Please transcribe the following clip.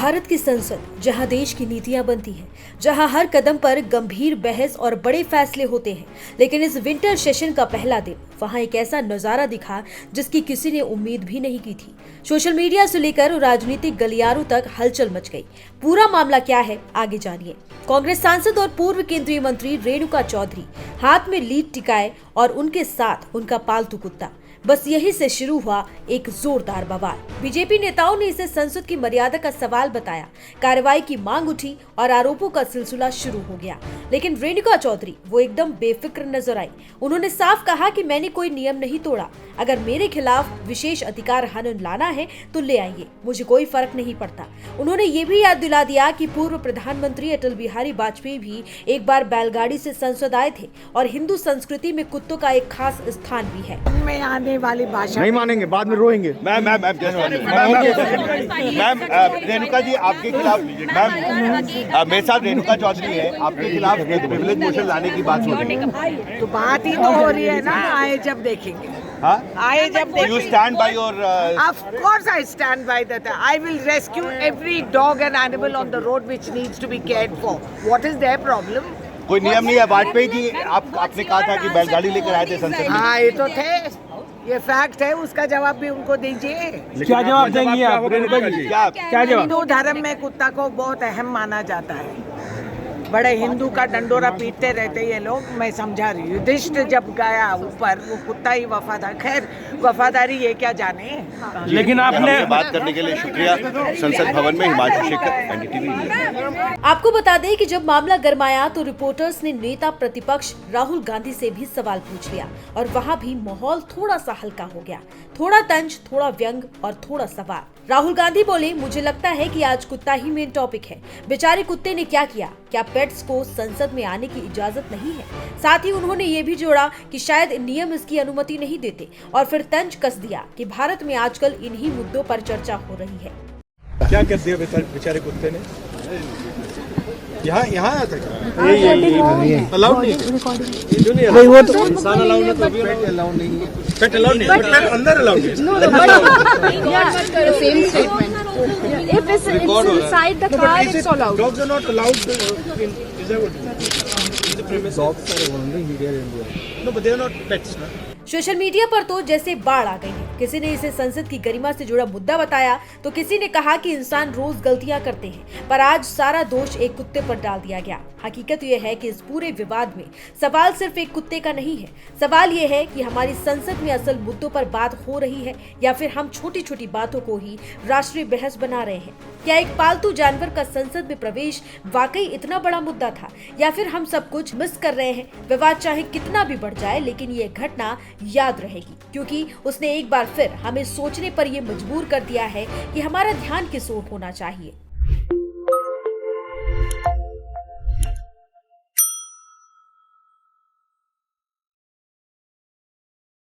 भारत की संसद, जहां देश की नीतियां बनती हैं, जहां हर कदम पर गंभीर बहस और बड़े फैसले होते हैं, लेकिन इस विंटर सेशन का पहला दिन वहां एक ऐसा नजारा दिखा जिसकी किसी ने उम्मीद भी नहीं की थी। सोशल मीडिया से लेकर राजनीतिक गलियारों तक हलचल मच गई। पूरा मामला क्या है, आगे जानिए। कांग्रेस सांसद और पूर्व केंद्रीय मंत्री रेणुका चौधरी हाथ में लीड टिकाए और उनके साथ उनका पालतू कुत्ता। बस यही से शुरू हुआ एक जोरदार बवाल। बीजेपी नेताओं ने इसे संसद की मर्यादा का सवाल बताया, कार्रवाई की मांग उठी और आरोपों का सिलसिला शुरू हो गया। लेकिन रेणुका चौधरी वो एकदम बेफिक्र नजर आई। उन्होंने साफ कहा कि मैंने कोई नियम नहीं तोड़ा, अगर मेरे खिलाफ विशेष अधिकार हनन लाना है तो ले आइए, मुझे कोई फर्क नहीं पड़ता। उन्होंने ये भी याद दिला दिया कि पूर्व प्रधानमंत्री अटल बिहारी वाजपेयी भी एक बार बैलगाड़ी से संसद आए थे और हिंदू संस्कृति में कुत्तों का एक खास स्थान भी है। वाली भाषा नहीं मानेंगे, बाद में रोएंगे। मैम रेणुका जी आपके खिलाफ, मैम मेरे साथ रेणुका चौधरी है, आपके खिलाफ एक प्रिविलेज मोशन लाने की बात हो रही है। तो बात ही तो हो रही है ना, आए जब देखेंगे। हाँ, आए जब देखेंगे। You stand by your Of course I stand by that. I will rescue every dog and animal on the road which needs to be cared for. What is their problem? कोई नियम नहीं है। वाजपेयी जी आपने कहा था कि बैलगाड़ी लेकर आए थे संसद में। हाँ, ये तो थे, ये फैक्ट है, उसका जवाब भी उनको दीजिए। क्या जवाब देंगी आप रेणुका जी? क्या जवाब? हिंदू धर्म में कुत्ता को बहुत अहम माना जाता है। बड़े हिंदू का डंडोरा पीटते रहते ये लोग। मैं समझा रही हूँ, युधिष्ठिर जब गया ऊपर, वो कुत्ता ही वफादार। खैर, वफादारी ये क्या जाने। लेकिन आपने बात करने के लिए शुक्रिया। संसद भवन में हिमांशु शेखर, NDTV। आपको बता दें कि जब मामला गरमाया तो रिपोर्टर्स ने नेता प्रतिपक्ष राहुल गांधी से भी सवाल पूछ लिया और वहां भी माहौल थोड़ा सा हल्का हो गया। थोड़ा तंज, थोड़ा व्यंग और थोड़ा सवाल। राहुल गांधी बोले, मुझे लगता है कि आज कुत्ता ही मेन टॉपिक है। बेचारे कुत्ते ने क्या किया? क्या पेट्स को संसद में आने की इजाजत नहीं है? साथ ही उन्होंने ये भी जोड़ा कि शायद नियम इसकी अनुमति नहीं देते और फिर तंज कस दिया कि भारत में आजकल इन्हीं मुद्दों पर चर्चा हो रही है। क्या कर दिया बेचारे कुत्ते ने? यहाँ आया था क्या? अलाउड नहीं है। वो तो इंसान अलाउड है, तो अभी अलाउड नहीं है। पेट अलाउड नहीं है, पेट अंदर अलाउड है। Same statement. If it's inside the car, it's allowed. Dogs are not allowed in the premise. Dogs are only here in India. No, but they are not pets, na? Social media पर तो जैसे बाढ़ आ गई है। किसी ने इसे संसद की गरिमा से जुड़ा मुद्दा बताया तो किसी ने कहा कि इंसान रोज गलतियां करते हैं, पर आज सारा दोष एक कुत्ते पर डाल दिया गया। हकीकत यह है कि इस पूरे विवाद में सवाल सिर्फ एक कुत्ते का नहीं है। सवाल यह है कि हमारी संसद में असल मुद्दों पर बात हो रही है या फिर हम छोटी छोटी बातों को ही राष्ट्रीय बहस बना रहे हैं। क्या एक पालतू जानवर का संसद में प्रवेश वाकई इतना बड़ा मुद्दा था या फिर हम सब कुछ मिस कर रहे हैं? विवाद चाहे कितना भी बढ़ जाए, लेकिन ये घटना याद रहेगी, क्योंकि उसने एक बार फिर हमें सोचने पर यह मजबूर कर दिया है कि हमारा ध्यान किस ओर होना चाहिए।